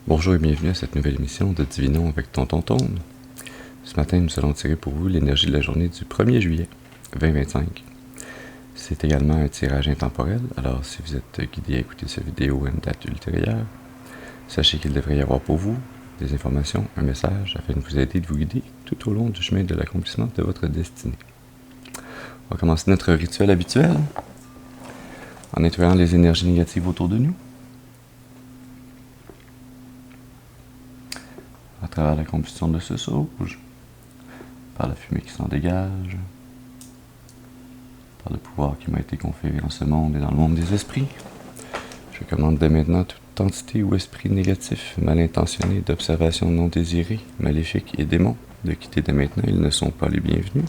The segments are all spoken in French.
Bonjour et bienvenue à cette nouvelle émission de Divinons avec Tonton Tone. Ce matin, nous allons tirer pour vous l'énergie de la journée du 1er juillet 2025. C'est également un tirage intemporel, alors si vous êtes guidé à écouter cette vidéo à une date ultérieure, sachez qu'il devrait y avoir pour vous des informations, un message afin de vous aider, de vous guider tout au long du chemin de l'accomplissement de votre destinée. On va commencer notre rituel habituel en nettoyant les énergies négatives autour de nous. À travers la combustion de ce sauge, par la fumée qui s'en dégage, par le pouvoir qui m'a été conféré en ce monde et dans le monde des esprits, je commande dès maintenant toute entité ou esprit négatif, mal intentionné, d'observation non désirée, maléfique et démons, de quitter dès maintenant, ils ne sont pas les bienvenus.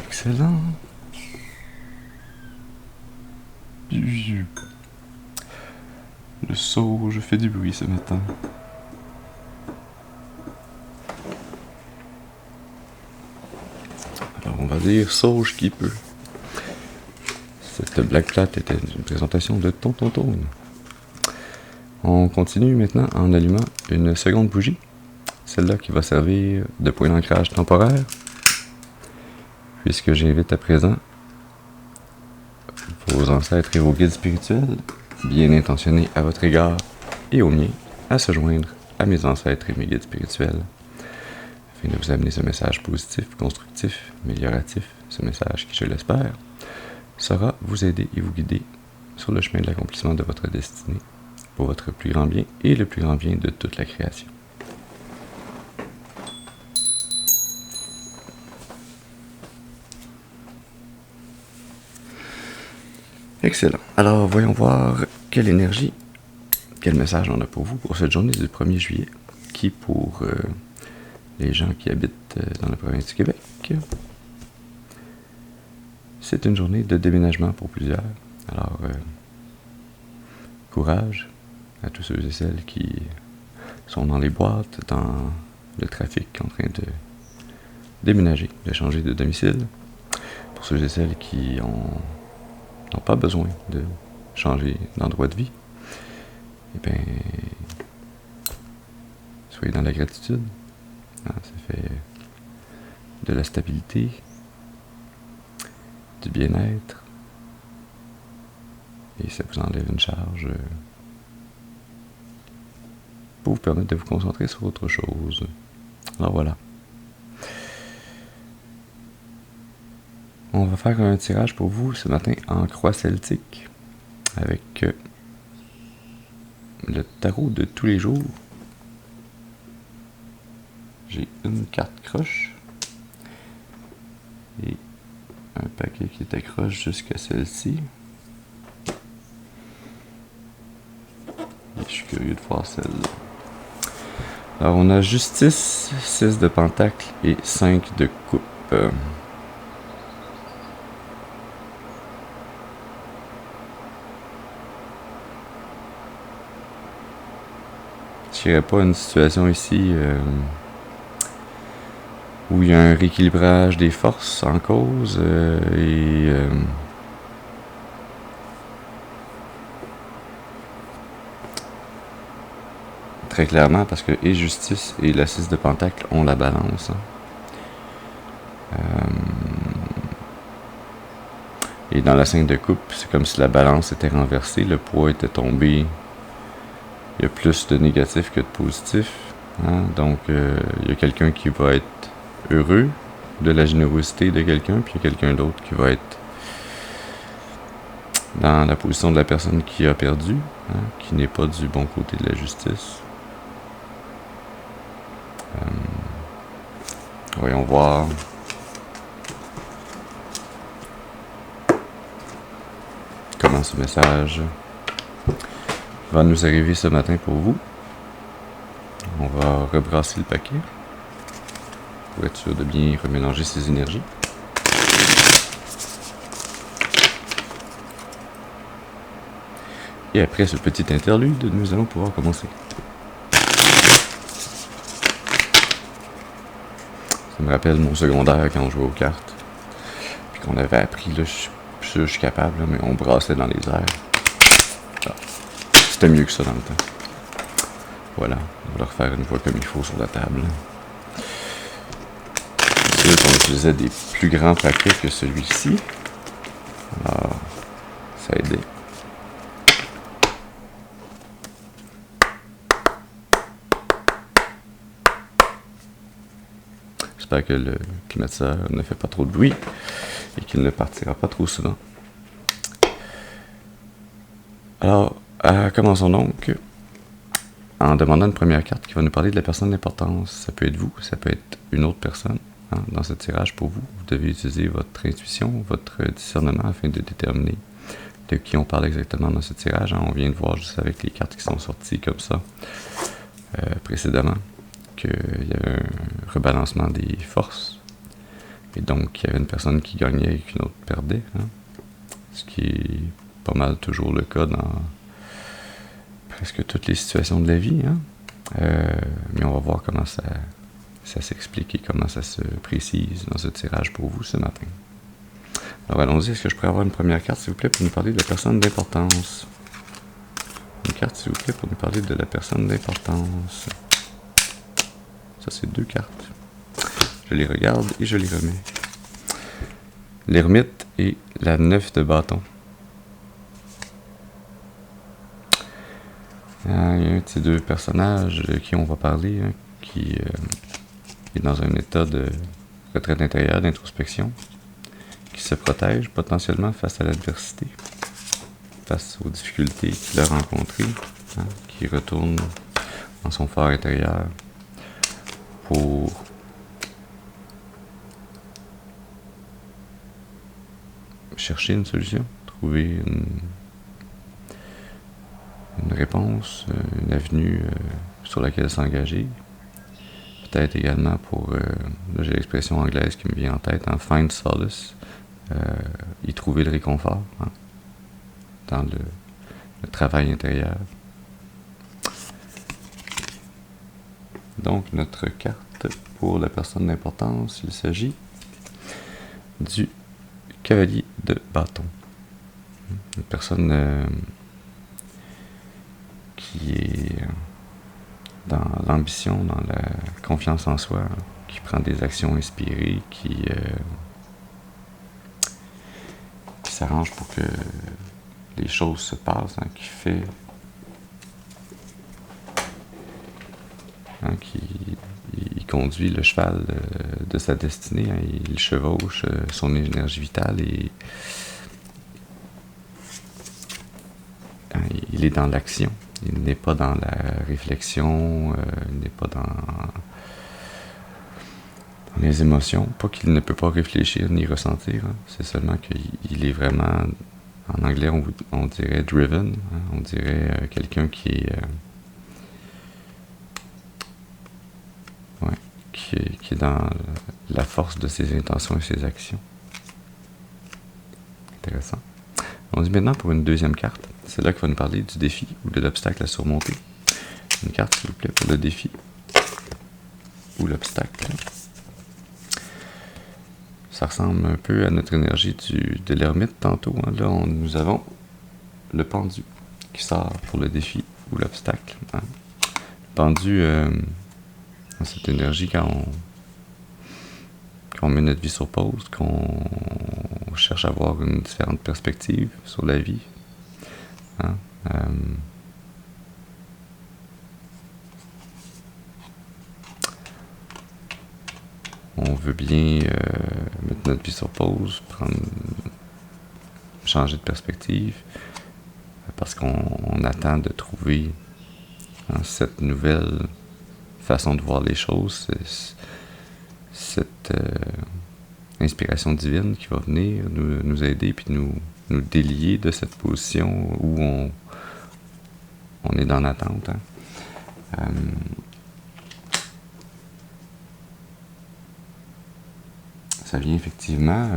Excellent. Le sauge fait du bruit ce matin. Alors on va dire sauge qui peut. Cette blague plate était une présentation de Tonton Tone. On continue maintenant en allumant une seconde bougie, celle-là qui va servir de point d'ancrage temporaire, puisque j'invite à présent vos ancêtres et vos guides spirituels, bien intentionnés à votre égard et au mien, à se joindre à mes ancêtres et mes guides spirituels, afin de vous amener ce message positif, constructif, amélioratif, ce message qui, je l'espère, saura vous aider et vous guider sur le chemin de l'accomplissement de votre destinée, pour votre plus grand bien et le plus grand bien de toute la création. Excellent. Alors, voyons voir quelle énergie, quel message on a pour vous pour cette journée du 1er juillet, qui pour les gens qui habitent dans la province du Québec, c'est une journée de déménagement pour plusieurs. Alors, courage à tous ceux et celles qui sont dans les boîtes, dans le trafic, en train de déménager, de changer de domicile. Pour ceux et celles qui n'ont pas besoin de changer d'endroit de vie, eh bien, soyez dans la gratitude. Ça fait de la stabilité, du bien-être, et ça vous enlève une charge pour vous permettre de vous concentrer sur autre chose. Alors voilà. On va faire un tirage pour vous ce matin en croix celtique avec le tarot de tous les jours. J'ai une carte croche et un paquet qui est accroche jusqu'à celle-ci. Et je suis curieux de voir celle-là. Alors on a justice, 6 de pentacle et 5 de coupe. Je dirais pas une situation ici où il y a un rééquilibrage des forces en cause très clairement parce que et justice et la 6 de pentacle ont la balance. Et dans la 5 de coupe, c'est comme si la balance était renversée, le poids était tombé. Il y a plus de négatif que de positif. Donc, il y a quelqu'un qui va être heureux de la générosité de quelqu'un, puis il y a quelqu'un d'autre qui va être dans la position de la personne qui a perdu, qui n'est pas du bon côté de la justice. Voyons voir. Comment ce message va nous arriver ce matin pour vous. On va rebrasser le paquet pour être sûr de bien remélanger ces énergies. Et après ce petit interlude, nous allons pouvoir commencer. me rappelle mon secondaire quand on jouait aux cartes. Puis qu'on avait appris, là, je suis capable, là, mais on brassait dans les airs. Ah. C'était mieux que ça dans le temps. Voilà, on va le refaire une fois comme il faut sur la table. C'est sûr qu'on utilisait des plus grands paquets que celui-ci. Alors, ça aidait. J'espère que le climatiseur ne fait pas trop de bruit et qu'il ne partira pas trop souvent. Alors, commençons donc en demandant une première carte qui va nous parler de la personne d'importance. Ça peut être vous, ça peut être une autre personne. Hein, dans ce tirage, pour vous, vous devez utiliser votre intuition, votre discernement afin de déterminer de qui on parle exactement dans ce tirage. Hein. On vient de voir juste avec les cartes qui sont sorties comme ça précédemment qu'il y avait un rebalancement des forces. Et donc, il y avait une personne qui gagnait et qu'une autre perdait. Hein. Ce qui est pas mal toujours le cas dans presque toutes les situations de la vie. Hein. Mais on va voir comment ça s'explique et comment ça se précise dans ce tirage pour vous ce matin. Alors allons-y, est-ce que je pourrais avoir une première carte, s'il vous plaît, pour nous parler de la personne d'importance? Une carte, s'il vous plaît, pour nous parler de la personne d'importance. Ça, c'est 2 cartes. Je les regarde et je les remets. L'ermite et la 9 de bâton. Il y a un de ces 2 personnages de qui on va parler, hein, qui est dans un état de retraite intérieure, d'introspection, qui se protège potentiellement face à l'adversité, face aux difficultés qu'il a rencontrées, hein, qui retourne dans son fort intérieur pour chercher une solution, trouver une réponse, une avenue sur laquelle s'engager. Peut-être également pour, là j'ai l'expression anglaise qui me vient en tête, hein, find solace, y trouver le réconfort, hein, dans le travail intérieur. Donc notre carte pour la personne d'importance, il s'agit du cavalier de bâton. Une personne qui est dans l'ambition, dans la confiance en soi, qui prend des actions inspirées, qui s'arrange pour que les choses se passent, hein, qui fait, hein, il conduit le cheval de sa destinée, hein, il chevauche son énergie vitale et hein, il est dans l'action. Il n'est pas dans la réflexion, il n'est pas dans les émotions. Pas qu'il ne peut pas réfléchir ni ressentir, hein. C'est seulement qu'il est vraiment, en anglais on dirait driven, hein. On dirait quelqu'un qui est, qui est dans la force de ses intentions et ses actions. Intéressant. On dit maintenant pour une deuxième carte. C'est là qu'il va nous parler du défi ou de l'obstacle à surmonter. Une carte, s'il vous plaît, pour le défi ou l'obstacle. Ça ressemble un peu à notre énergie de l'ermite tantôt. Hein. Là, nous avons le pendu qui sort pour le défi ou l'obstacle. Hein. Le pendu, cette énergie quand on met notre vie sur pause, qu'on cherche à avoir une différente perspective sur la vie. Hein? On veut bien mettre notre vie sur pause, changer de perspective, parce qu'on attend de trouver, hein, cette nouvelle façon de voir les choses, cette inspiration divine qui va venir nous aider puis nous délier de cette position où on est dans l'attente. Hein. Ça vient effectivement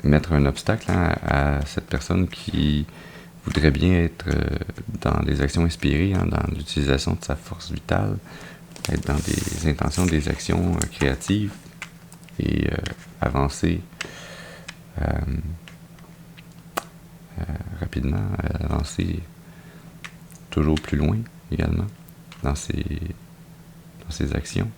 mettre un obstacle, hein, à cette personne qui voudrait bien être dans les actions inspirées, hein, dans l'utilisation de sa force vitale, être dans des intentions, des actions créatives et avancer rapidement, avancer toujours plus loin également dans ces actions.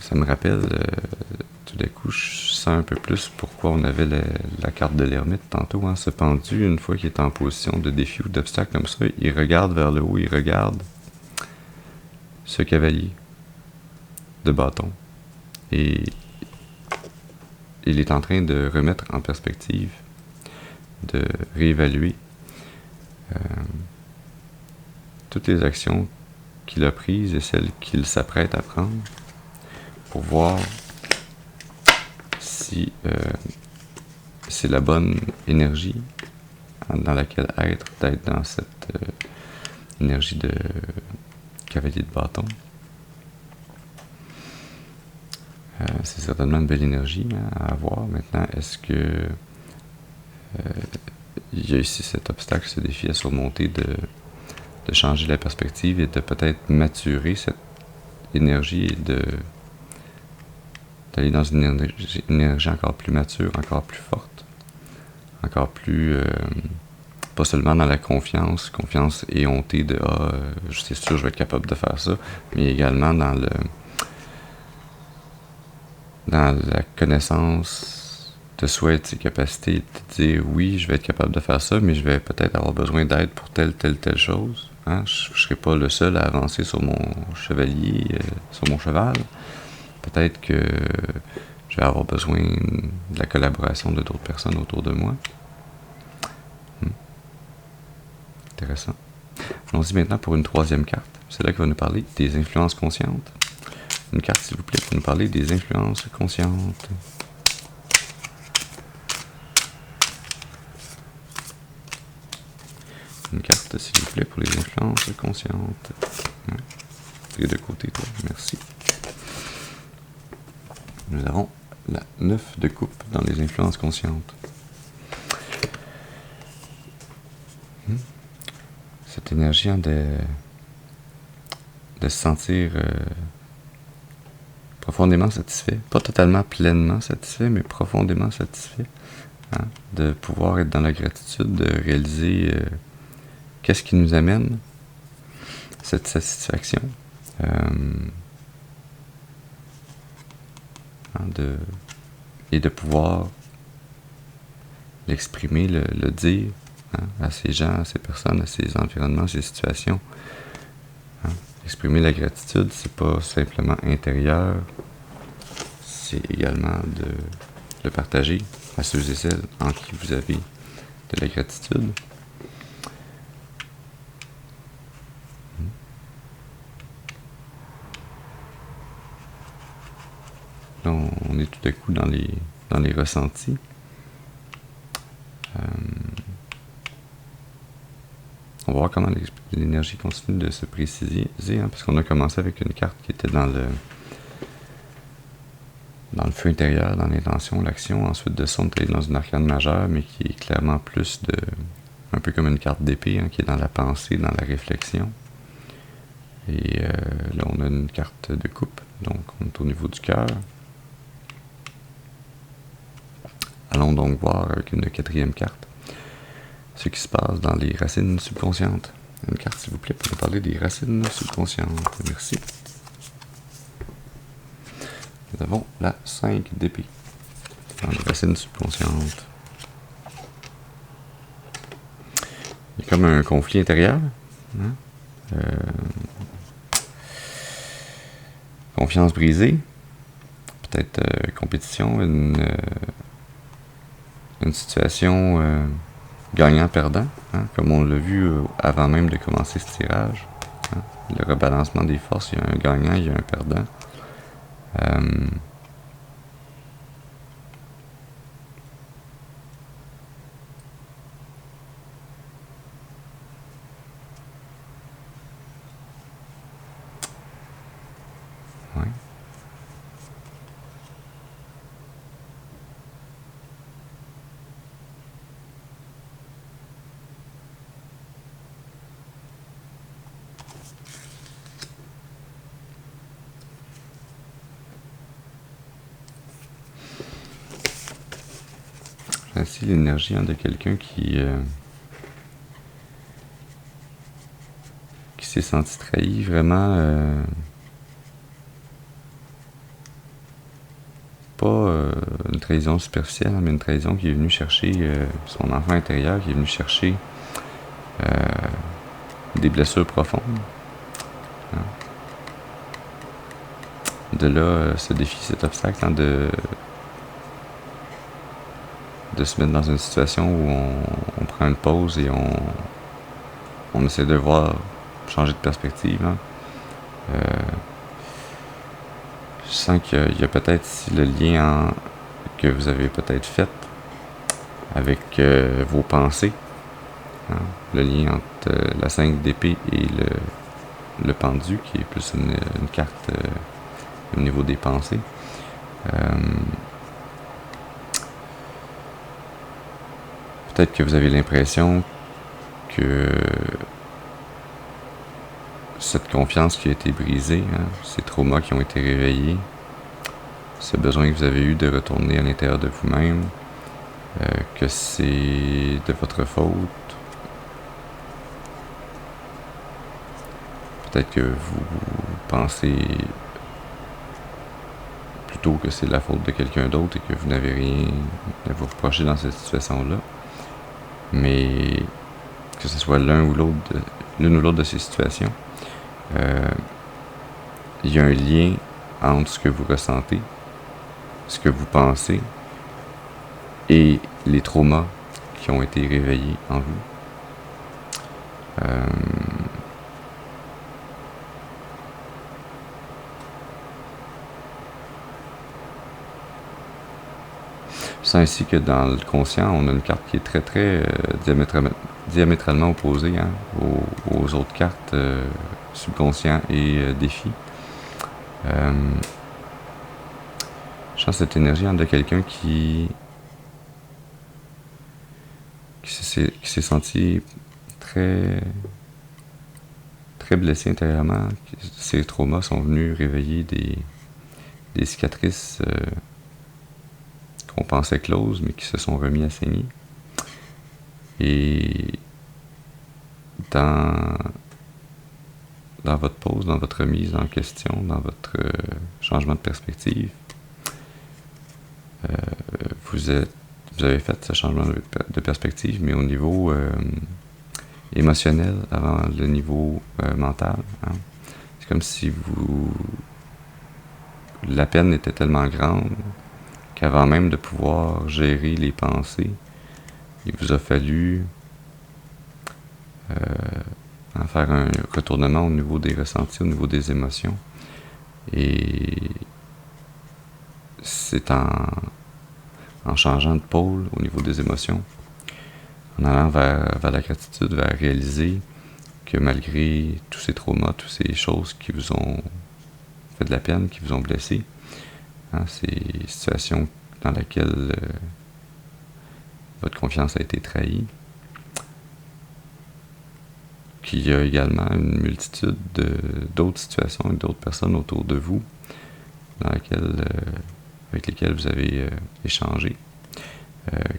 Ça me rappelle, tout d'un coup, je sens un peu plus pourquoi on avait la carte de l'ermite tantôt. Hein. Ce pendu, une fois qu'il est en position de défi ou d'obstacle comme ça, il regarde vers le haut, il regarde ce cavalier de bâton. Et il est en train de remettre en perspective, de réévaluer toutes les actions qu'il a prises et celles qu'il s'apprête à prendre pour voir si c'est la bonne énergie dans laquelle d'être dans cette énergie de cavalier de bâton. C'est certainement une belle énergie à avoir. Maintenant, est-ce que il y a ici cet obstacle, ce défi à surmonter de changer la perspective et de peut-être maturer cette énergie et d'aller dans une énergie encore plus mature, encore plus forte, encore plus pas seulement dans la confiance éhontée de c'est sûr je vais être capable de faire ça, mais également dans la connaissance de soi et de ses capacités, de dire oui, je vais être capable de faire ça, mais je vais peut-être avoir besoin d'aide pour telle chose. Hein? Je ne serai pas le seul à avancer sur mon chevalier, sur mon cheval. Peut-être que je vais avoir besoin de la collaboration de d'autres personnes autour de moi. Intéressant. Allons-y maintenant pour une troisième carte. C'est là qu'il va nous parler des influences conscientes. Une carte, s'il vous plaît, pour nous parler des influences conscientes. Une carte, s'il vous plaît, pour les influences conscientes. Et de côté, toi. Merci. Nous avons la 9 de coupe dans les influences conscientes. Cette énergie de se sentir profondément satisfait. Pas totalement pleinement satisfait, mais profondément satisfait. Hein? De pouvoir être dans la gratitude, de réaliser qu'est-ce qui nous amène cette satisfaction. Et de pouvoir l'exprimer, le dire à ces gens, à ces personnes, à ces environnements, à ces situations. Exprimer la gratitude, c'est pas simplement intérieur, c'est également de le partager à ceux et celles en qui vous avez de la gratitude. Là, on est tout à coup dans les ressentis. On va voir comment l'énergie continue de se préciser, parce qu'on a commencé avec une carte qui était dans le feu intérieur, dans l'intention, l'action. Ensuite de ça, on est dans une arcane majeure, mais qui est clairement plus un peu comme une carte d'épée, qui est dans la pensée, dans la réflexion. Et là, on a une carte de coupe, donc on est au niveau du cœur. Allons donc voir avec une quatrième carte ce qui se passe dans les racines subconscientes. Une carte, s'il vous plaît, pour nous parler des racines subconscientes. Merci. Nous avons la 5 d'épée dans les racines subconscientes. Il y a comme un conflit intérieur. Confiance brisée. Peut-être compétition. Une situation gagnant-perdant, comme on l'a vu avant même de commencer ce tirage. Le rebalancement des forces, il y a un gagnant, il y a un perdant. Ouais. ici l'énergie de quelqu'un qui s'est senti trahi, vraiment pas une trahison superficielle, mais une trahison qui est venue chercher son enfant intérieur, qui est venu chercher des blessures profondes. Hein. De là, ce défi, cet obstacle, de se mettre dans une situation où on prend une pause et on essaie de voir, changer de perspective. Je sens qu'il y a peut-être ici le lien que vous avez peut-être fait avec vos pensées. Hein, le lien entre la 5 d'épée et le pendu, qui est plus une carte au niveau des pensées. Peut-être que vous avez l'impression que cette confiance qui a été brisée, ces traumas qui ont été réveillés, ce besoin que vous avez eu de retourner à l'intérieur de vous-même, que c'est de votre faute. Peut-être que vous pensez plutôt que c'est la faute de quelqu'un d'autre et que vous n'avez rien à vous reprocher dans cette situation-là. Mais que ce soit l'une ou l'autre de ces situations, il y a un lien entre ce que vous ressentez, ce que vous pensez et les traumas qui ont été réveillés en vous. Je sens ici que dans le conscient, on a une carte qui est très très diamétralement opposée aux autres cartes subconscient et défi. Je sens cette énergie de quelqu'un qui s'est senti très très blessé intérieurement. Ces traumas sont venus réveiller des cicatrices qu'on pensait closes, mais qui se sont remis à saigner. Et dans votre pause, dans votre remise en question, dans votre changement de perspective, vous avez fait ce changement de perspective, mais au niveau émotionnel avant le niveau mental. Hein. C'est comme si la peine était tellement grande qu'avant même de pouvoir gérer les pensées, il vous a fallu faire un retournement au niveau des ressentis, au niveau des émotions. Et c'est en changeant de pôle au niveau des émotions, en allant vers la gratitude, vers réaliser que malgré tous ces traumas, toutes ces choses qui vous ont fait de la peine, qui vous ont blessé, ces situations dans lesquelles votre confiance a été trahie, qu'il y a également une multitude d'autres situations et d'autres personnes autour de vous avec lesquelles vous avez échangé,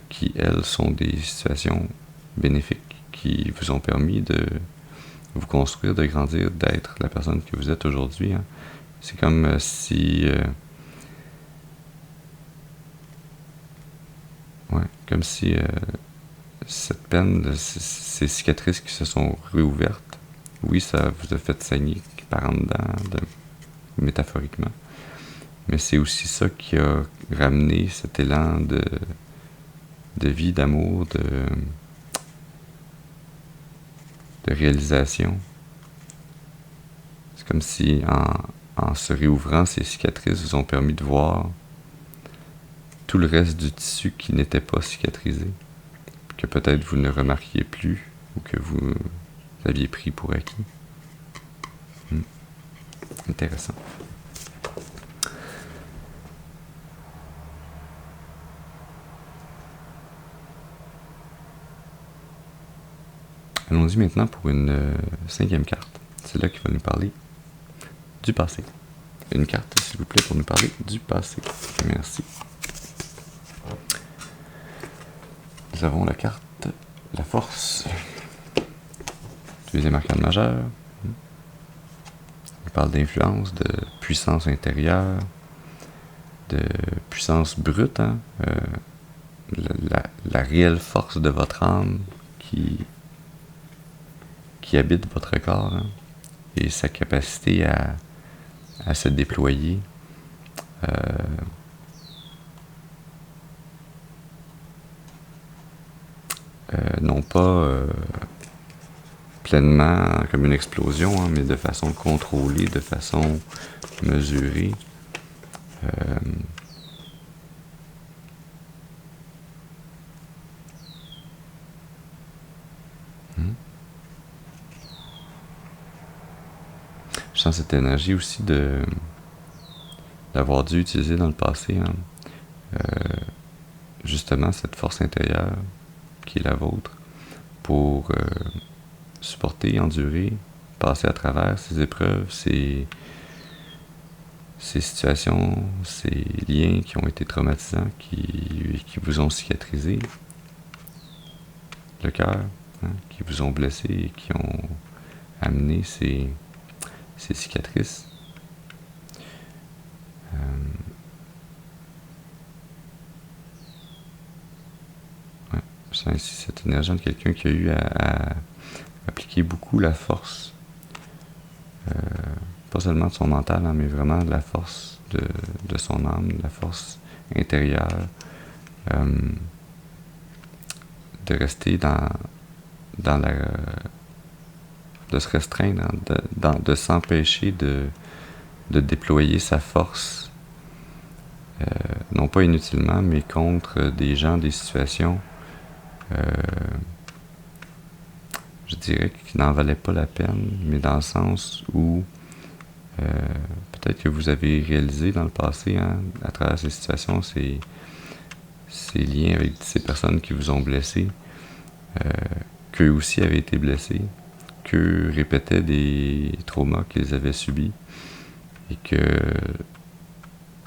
qui, elles, sont des situations bénéfiques qui vous ont permis de vous construire, de grandir, d'être la personne que vous êtes aujourd'hui. Hein. C'est comme si... cette peine, ces cicatrices qui se sont réouvertes, oui, ça vous a fait saigner par en dedans, métaphoriquement. Mais c'est aussi ça qui a ramené cet élan de vie, d'amour, de réalisation. C'est comme si en se réouvrant, ces cicatrices vous ont permis de voir tout le reste du tissu qui n'était pas cicatrisé, que peut-être vous ne remarquiez plus ou que vous aviez pris pour acquis. Intéressant. Allons-y maintenant pour une 5e carte. C'est là qui va nous parler du passé. Une carte, s'il vous plaît, pour nous parler du passé. Merci. nous avons la carte, la force. Deuxième arcane majeur. On parle d'influence, de puissance intérieure, de puissance brute, hein? La réelle force de votre âme qui habite votre corps, hein? Et sa capacité à se déployer. Non pas pleinement comme une explosion, hein, mais de façon contrôlée, de façon mesurée. Je sens cette énergie aussi d'avoir dû utiliser dans le passé, hein, justement cette force intérieure qui est la vôtre pour supporter, endurer, passer à travers ces épreuves, ces situations, ces liens qui ont été traumatisants, qui vous ont cicatrisé le cœur, hein, qui vous ont blessé et qui ont amené ces cicatrices. Je sens ici cette énergie de quelqu'un qui a eu à appliquer beaucoup la force, pas seulement de son mental, hein, mais vraiment de la force de son âme, de la force intérieure, de rester dans la de se restreindre, de s'empêcher de déployer sa force, non pas inutilement, mais contre des gens, des situations, je dirais qui n'en valaient pas la peine, mais dans le sens où peut-être que vous avez réalisé dans le passé, hein, à travers ces situations, ces liens avec ces personnes qui vous ont blessé, qu'eux aussi avaient été blessés, qu'eux répétaient des traumas qu'ils avaient subis, et que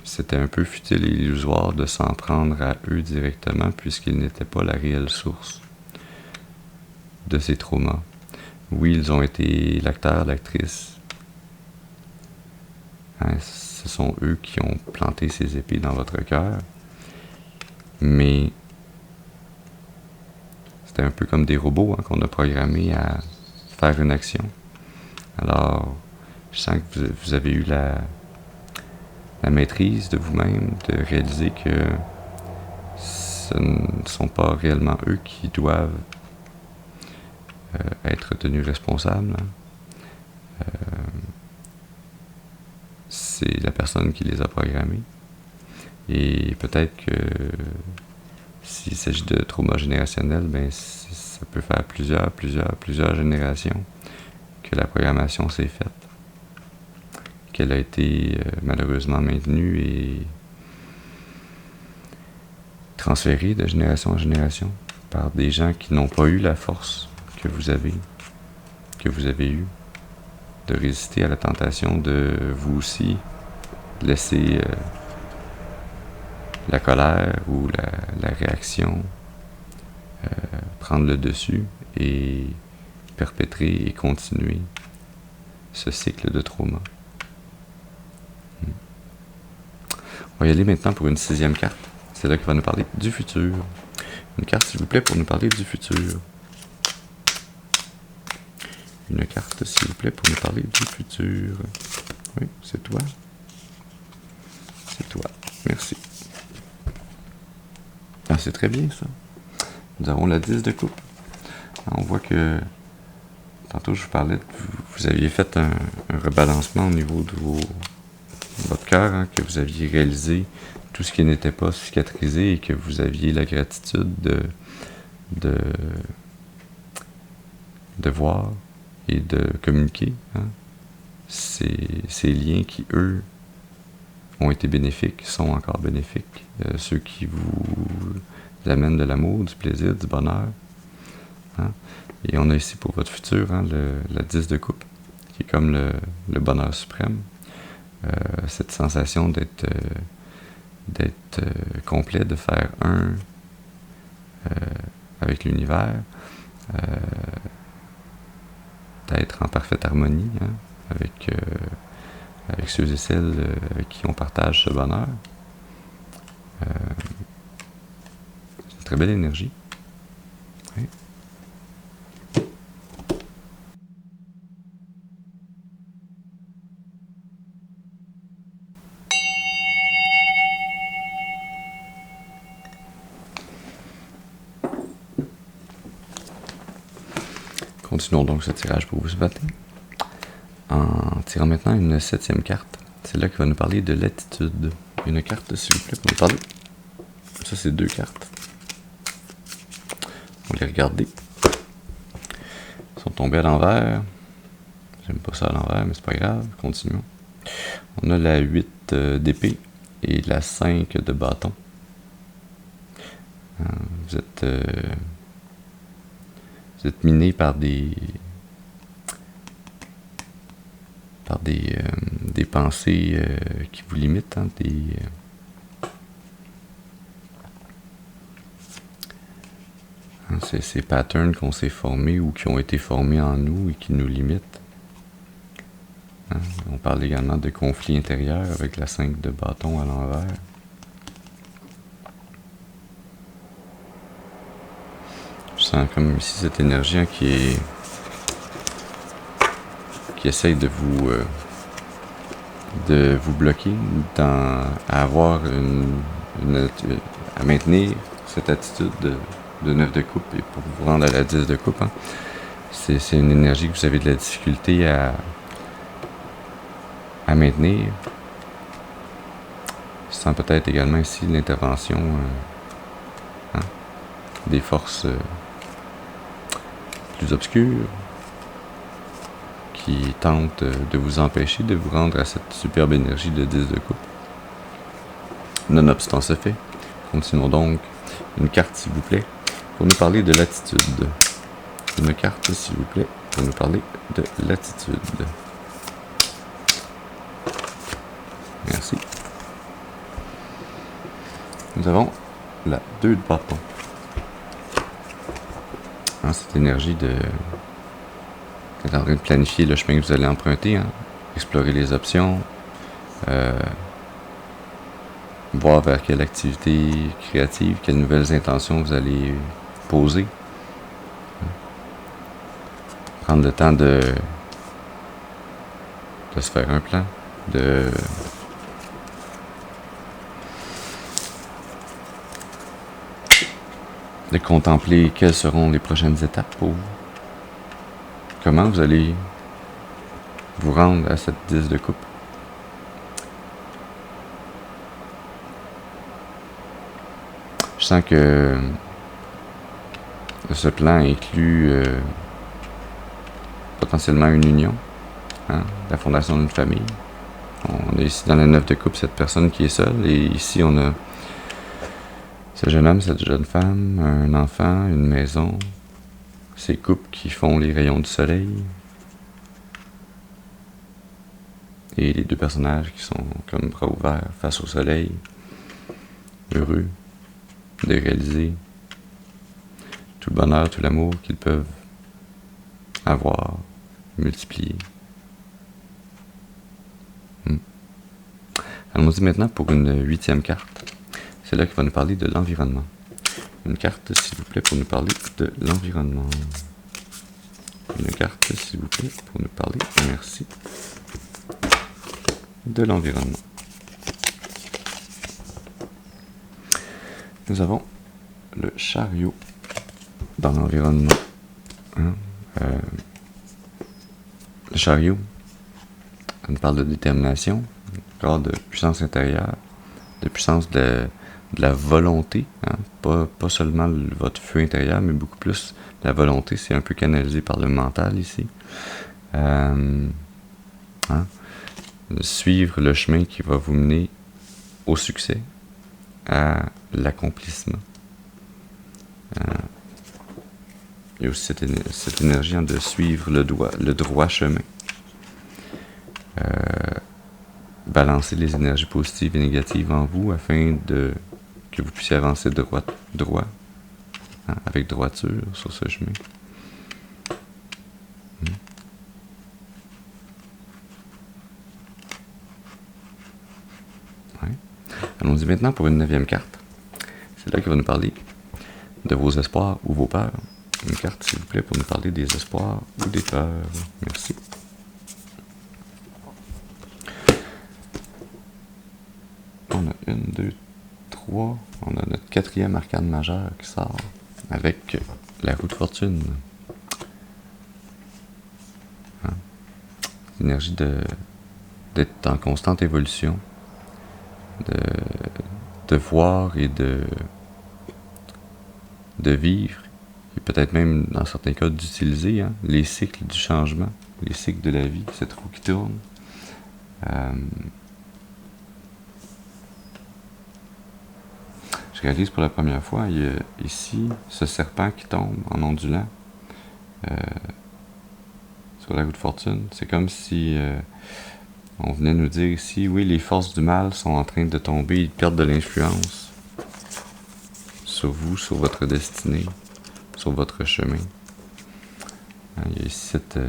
c'était un peu futile et illusoire de s'en prendre à eux directement, puisqu'ils n'étaient pas la réelle source de ces traumas. Oui, ils ont été l'acteur, l'actrice. Hein, ce sont eux qui ont planté ces épées dans votre cœur. Mais c'était un peu comme des robots, hein, qu'on a programmés à faire une action. Alors, je sens que vous avez eu la maîtrise de vous-même, de réaliser que ce ne sont pas réellement eux qui doivent être tenus responsables. C'est la personne qui les a programmés. Et peut-être que s'il s'agit de trauma générationnel, ben ça peut faire plusieurs générations que la programmation s'est faite, qu'elle a été malheureusement maintenue et transférée de génération en génération par des gens qui n'ont pas eu la force que vous avez eue de résister à la tentation de vous aussi laisser la colère ou la réaction prendre le dessus et perpétrer et continuer ce cycle de trauma. On va y aller maintenant pour une 6e carte. C'est là qui va nous parler du futur. Une carte, s'il vous plaît, pour nous parler du futur. Une carte, s'il vous plaît, pour nous parler du futur. Oui, c'est toi. C'est toi. Merci. Ah, c'est très bien, ça. Nous avons la 10 de coupe. On voit que tantôt, je vous parlais, vous aviez fait un rebalancement au niveau de votre cœur, hein, que vous aviez réalisé tout ce qui n'était pas cicatrisé et que vous aviez la gratitude de voir et de communiquer, hein, ces liens qui, eux, ont été bénéfiques, sont encore bénéfiques, ceux qui vous amènent de l'amour, du plaisir, du bonheur. Hein. Et on a ici pour votre futur, hein, la 10 de coupe, qui est comme le bonheur suprême. Cette sensation d'être complet, de faire un avec l'univers, d'être en parfaite harmonie avec ceux et celles avec qui on partage ce bonheur. C'est une très belle énergie. Oui. Continuons donc ce tirage pour vous ce matin. En tirant maintenant une 7e carte. C'est là qui va nous parler de l'attitude. Une carte, s'il vous plaît, pour nous parler. Ça, c'est 2 cartes. On va les regarder. Ils sont tombés à l'envers. J'aime pas ça à l'envers, mais c'est pas grave. Continuons. On a la 8 d'épée et la 5 de bâton. Vous êtes miné par des pensées qui vous limitent, ces patterns qu'on s'est formés ou qui ont été formés en nous et qui nous limitent. On parle également de conflits intérieurs avec la 5 de bâton à l'envers. Je sens comme ici cette énergie qui essaye de vous bloquer à maintenir cette attitude de 9 de coupe et pour vous rendre à la 10 de coupe. C'est une énergie que vous avez de la difficulté à maintenir. Je sens peut-être également ici l'intervention des forces plus obscures qui tentent de vous empêcher de vous rendre à cette superbe énergie de 10 de coupe. Nonobstant ce fait, continuons donc. Une carte, s'il vous plaît, pour nous parler de l'attitude. Une carte, s'il vous plaît, pour nous parler de l'attitude. Merci. Nous avons la 2 de bâton. Cette énergie de... Vous êtes en train de planifier le chemin que vous allez emprunter, explorer les options, voir vers quelle activité créative, quelles nouvelles intentions vous allez poser. Prendre le temps de se faire un plan, de contempler quelles seront les prochaines étapes pour vous. Comment vous allez vous rendre à cette 10 de coupe. Je sens que ce plan inclut potentiellement une union, la fondation d'une famille. On est ici dans la 9 de coupe, cette personne qui est seule, et ici on a ce jeune homme, cette jeune femme, un enfant, une maison, ces couples qui font les rayons du soleil, et les deux personnages qui sont comme bras ouverts face au soleil, heureux de réaliser tout le bonheur, tout l'amour qu'ils peuvent avoir, multiplier. Allons-y maintenant pour une 8e carte. C'est là qu'il va nous parler de l'environnement. Une carte, s'il vous plaît, pour nous parler de l'environnement. Une carte, s'il vous plaît, pour nous parler, merci, de l'environnement. Nous avons le chariot dans l'environnement. Le chariot, on nous parle de détermination, encore de puissance intérieure, de puissance de la volonté, pas seulement votre feu intérieur, mais beaucoup plus la volonté. C'est un peu canalisé par le mental ici. Suivre le chemin qui va vous mener au succès, à l'accomplissement. Il y a aussi cette énergie de suivre le droit chemin. Balancer les énergies positives et négatives en vous afin que vous puissiez avancer droit. hein, avec droiture sur ce chemin. Ouais. Allons-y maintenant pour une 9e carte. C'est là qu'il va nous parler de vos espoirs ou vos peurs. Une carte, s'il vous plaît, pour nous parler des espoirs ou des peurs. Merci. On a 1, 2, 3. On a notre 4e arcane majeur qui sort avec la roue de fortune. Hein? L'énergie d'être en constante évolution, de voir et de vivre, et peut-être même dans certains cas d'utiliser les cycles du changement, les cycles de la vie, cette roue qui tourne. Je réalise pour la première fois, il y a ici ce serpent qui tombe en ondulant sur la roue de fortune. C'est comme si on venait nous dire ici, oui, les forces du mal sont en train de tomber, ils perdent de l'influence sur vous, sur votre destinée, sur votre chemin. Il y a ici cette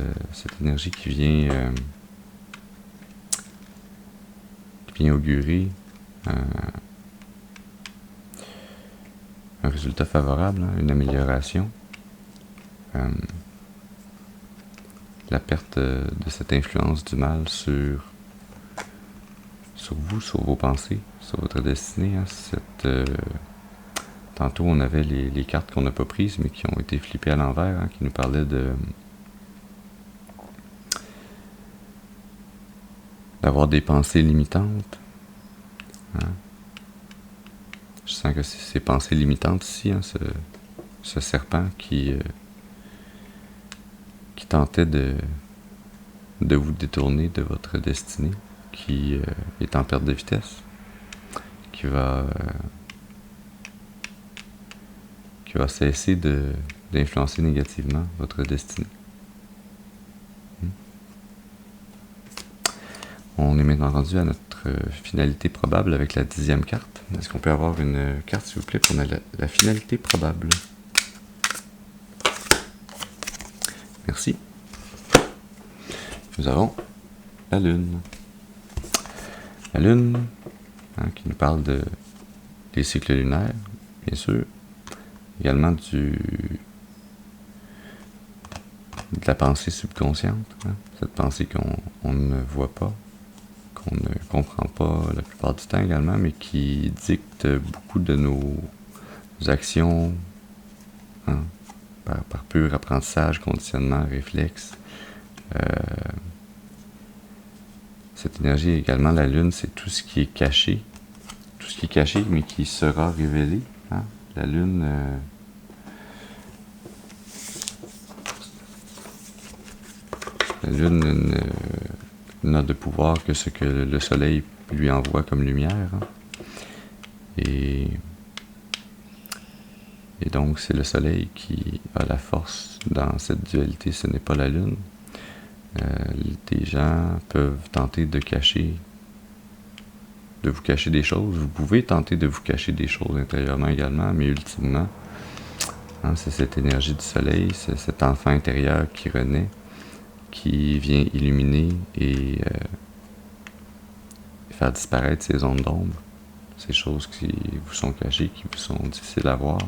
énergie qui vient augurer un résultat favorable, une amélioration, la perte de cette influence du mal sur vous, sur vos pensées, sur votre destinée. Tantôt, on avait les cartes qu'on n'a pas prises, mais qui ont été flippées à l'envers, qui nous parlaient d'avoir des pensées limitantes. Je sens que c'est ces pensées limitantes ici, ce serpent qui tentait de vous détourner de votre destinée, qui est en perte de vitesse, qui va cesser d'influencer négativement votre destinée. On est maintenant rendu à notre finalité probable avec la 10e carte. Est-ce qu'on peut avoir une carte, s'il vous plaît, pour la finalité probable? Merci. Nous avons la Lune. La Lune, qui nous parle des cycles lunaires, bien sûr. Également de la pensée subconsciente, cette pensée qu'on ne voit pas, qu'on ne comprend pas la plupart du temps également, mais qui dicte beaucoup de nos actions par pur apprentissage, conditionnement, réflexe. Cette énergie également, la Lune, c'est tout ce qui est caché, mais qui sera révélé. La Lune, n'a de pouvoir que ce que le Soleil lui envoie comme lumière. Et donc, c'est le Soleil qui a la force dans cette dualité, ce n'est pas la Lune. Des gens peuvent tenter de vous cacher des choses. Vous pouvez tenter de vous cacher des choses intérieurement également, mais ultimement, c'est cette énergie du Soleil, c'est cet enfant intérieur qui renaît, qui vient illuminer et faire disparaître ces zones d'ombre, ces choses qui vous sont cachées, qui vous sont difficiles à voir.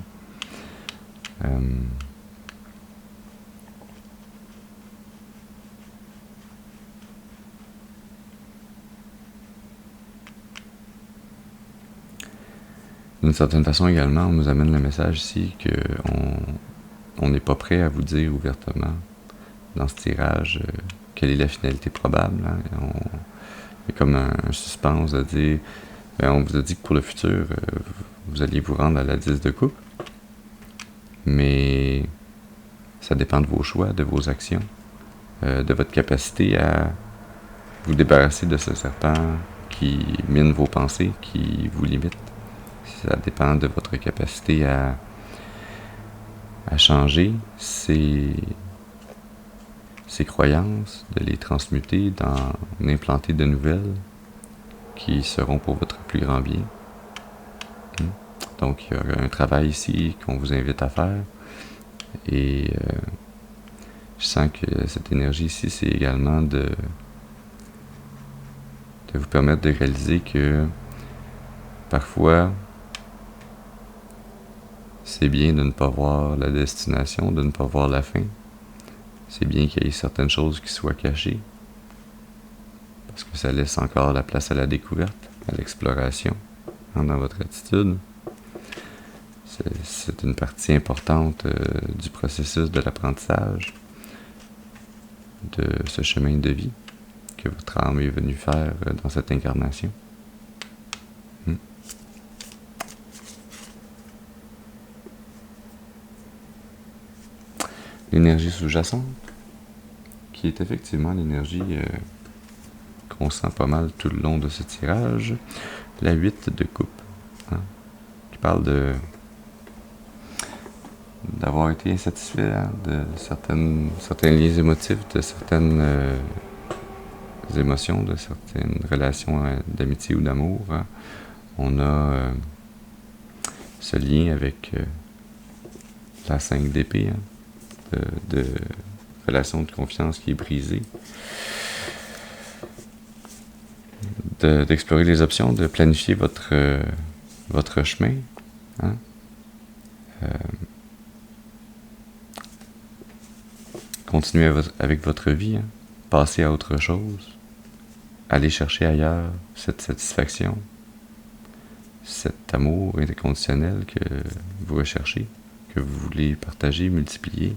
D'une certaine façon également, on nous amène le message ici qu'on n'est pas prêt à vous dire ouvertement dans ce tirage quelle est la finalité probable. Il y a comme un suspense de dire, on vous a dit que pour le futur, vous alliez vous rendre à la 10 de coupe, mais ça dépend de vos choix, de vos actions, de votre capacité à vous débarrasser de ce serpent qui mine vos pensées, qui vous limite. Ça dépend de votre capacité à changer ces croyances, de les transmuter, d'en implanter de nouvelles qui seront pour votre plus grand bien. Donc, il y a un travail ici qu'on vous invite à faire. Et je sens que cette énergie ici, c'est également de vous permettre de réaliser que parfois, c'est bien de ne pas voir la destination, de ne pas voir la fin. C'est bien qu'il y ait certaines choses qui soient cachées, parce que ça laisse encore la place à la découverte, à l'exploration, dans votre attitude. C'est une partie importante du processus de l'apprentissage, de ce chemin de vie que votre âme est venue faire dans cette incarnation. L'énergie sous-jacente, qui est effectivement l'énergie qu'on sent pas mal tout le long de ce tirage, la 8 de coupe, qui parle d'avoir été insatisfait de certains liens émotifs, de certaines émotions, de certaines relations d'amitié ou d'amour. On a ce lien avec la 5 d'épée, de relation de confiance qui est brisée, d'explorer les options, de planifier votre chemin, continuer avec votre vie, passer à autre chose, aller chercher ailleurs cette satisfaction, cet amour inconditionnel que vous recherchez, que vous voulez partager, multiplier.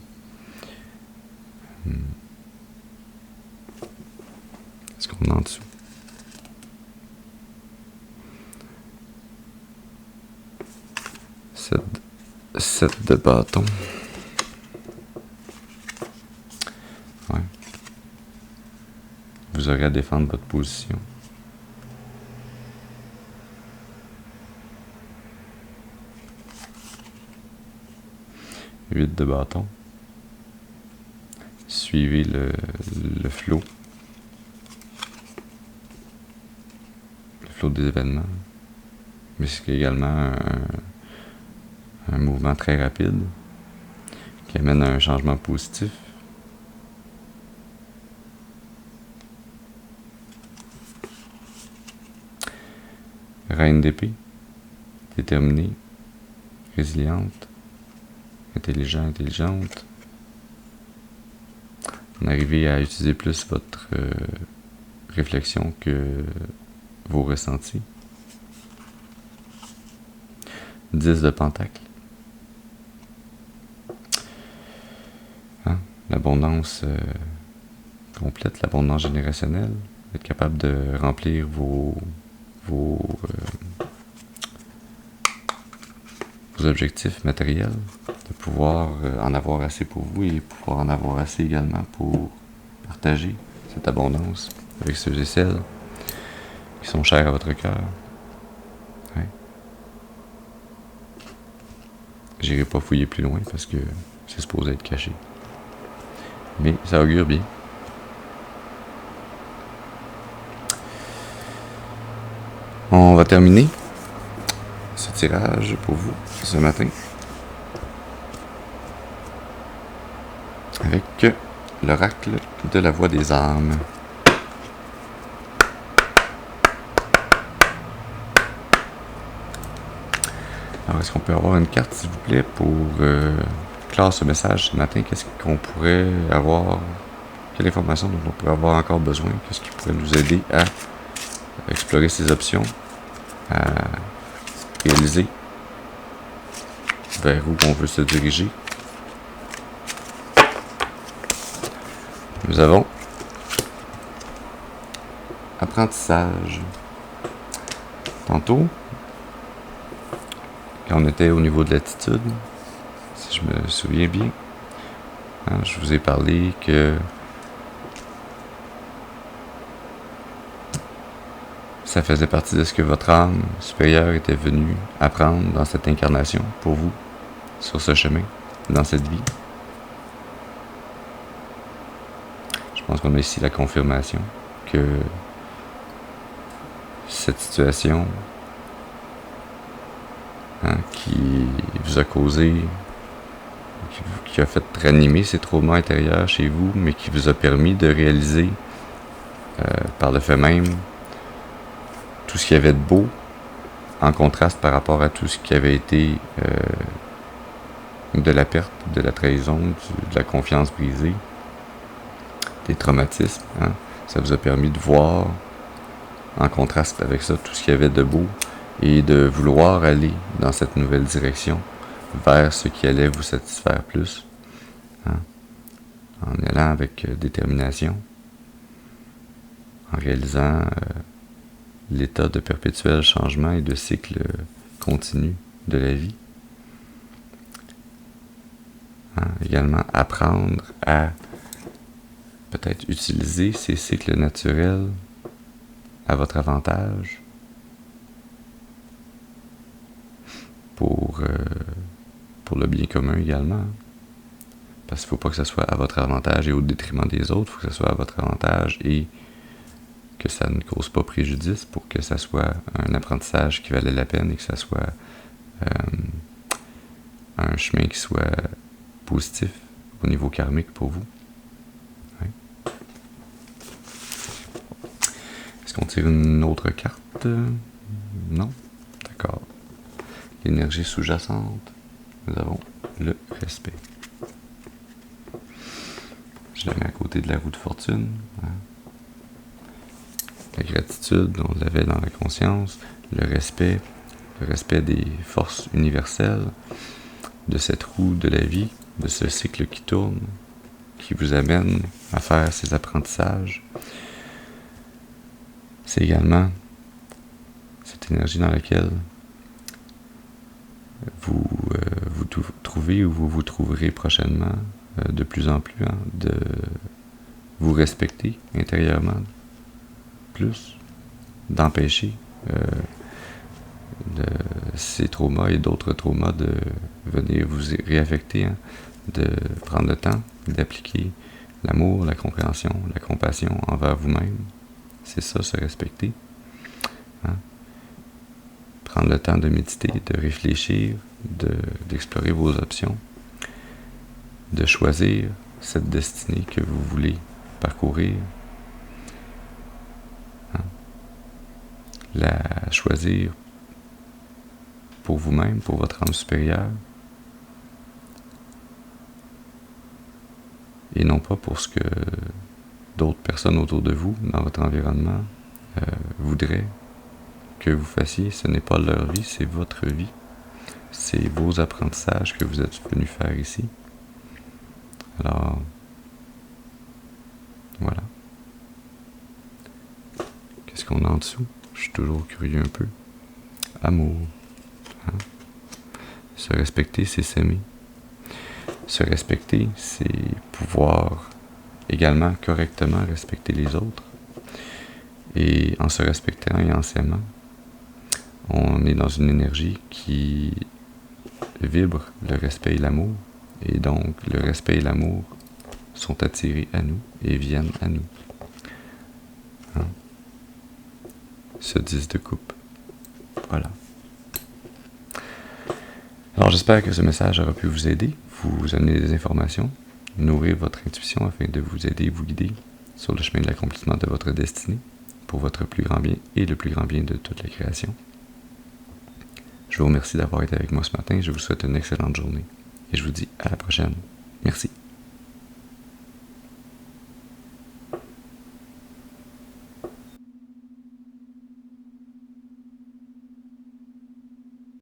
Est-ce qu'on est en dessous? Sept de bâton. Ouais. Vous aurez à défendre votre position. Huit de bâton. Suivez le flot. Le flot des événements. Mais c'est également un mouvement très rapide qui amène à un changement positif. Reine d'épée, déterminée, résiliente, intelligente. On arrive à utiliser plus votre réflexion que vos ressentis. 10 de pentacle. L'abondance complète, l'abondance générationnelle. Être capable de remplir vos objectifs matériels, de pouvoir en avoir assez pour vous et pouvoir en avoir assez également pour partager cette abondance avec ceux et celles qui sont chers à votre cœur. Ouais. J'irai pas fouiller plus loin parce que c'est supposé être caché. Mais ça augure bien. On va terminer ce tirage pour vous ce matin avec l'oracle de la voix des âmes. Alors, est-ce qu'on peut avoir une carte, s'il vous plaît, pour clore ce message ce matin? Qu'est-ce qu'on pourrait avoir? Quelle information dont on pourrait avoir encore besoin? Qu'est-ce qui pourrait nous aider à explorer ces options, à réaliser vers où on veut se diriger? Nous avons apprentissage. Tantôt, quand on était au niveau de l'attitude, si je me souviens bien, je vous ai parlé que ça faisait partie de ce que votre âme supérieure était venue apprendre dans cette incarnation pour vous, sur ce chemin, dans cette vie. Je pense qu'on a ici la confirmation que cette situation qui vous a causé, qui a fait ranimer ces traumas intérieurs chez vous, mais qui vous a permis de réaliser par le fait même tout ce qu'il y avait de beau, en contraste par rapport à tout ce qui avait été de la perte, de la trahison, de la confiance brisée, des traumatismes. Ça vous a permis de voir, en contraste avec ça, tout ce qu'il y avait de beau et de vouloir aller dans cette nouvelle direction, vers ce qui allait vous satisfaire plus, en allant avec détermination, en réalisant l'état de perpétuel changement et de cycle continu de la vie. Également apprendre à peut-être utiliser ces cycles naturels à votre avantage pour le bien commun également. Parce qu'il ne faut pas que ça soit à votre avantage et au détriment des autres, il faut que ça soit à votre avantage et que ça ne cause pas préjudice pour que ça soit un apprentissage qui valait la peine et que ça soit un chemin qui soit positif au niveau karmique pour vous. Ouais. Est-ce qu'on tire une autre carte? Non? D'accord. L'énergie sous-jacente, nous avons le respect. Je la mets à côté de la roue de fortune. La gratitude, on l'avait dans la conscience. Le respect des forces universelles, de cette roue de la vie, de ce cycle qui tourne, qui vous amène à faire ces apprentissages. C'est également cette énergie dans laquelle vous vous trouvez ou vous vous trouverez prochainement de plus en plus, de vous respecter intérieurement plus, d'empêcher de ces traumas et d'autres traumas de venir vous réaffecter, de prendre le temps d'appliquer l'amour, la compréhension, la compassion envers vous-même. C'est ça, se respecter. Prendre le temps de méditer, de réfléchir, d'explorer vos options, de choisir cette destinée que vous voulez parcourir, la choisir pour vous-même, pour votre âme supérieure, et non pas pour ce que d'autres personnes autour de vous, dans votre environnement, voudraient que vous fassiez. Ce n'est pas leur vie, c'est votre vie. C'est vos apprentissages que vous êtes venus faire ici. Alors, voilà. Qu'est-ce qu'on a en dessous? Je suis toujours curieux un peu. Amour. Se respecter, c'est s'aimer. Se respecter, c'est pouvoir également correctement respecter les autres. Et en se respectant et en s'aimant, on est dans une énergie qui vibre le respect et l'amour. Et donc, le respect et l'amour sont attirés à nous et viennent à nous. Ce 10 de coupe. Voilà. Alors, j'espère que ce message aura pu vous aider, vous amener des informations, nourrir votre intuition afin de vous aider et vous guider sur le chemin de l'accomplissement de votre destinée pour votre plus grand bien et le plus grand bien de toute la création. Je vous remercie d'avoir été avec moi ce matin. Je vous souhaite une excellente journée et je vous dis à la prochaine. Merci.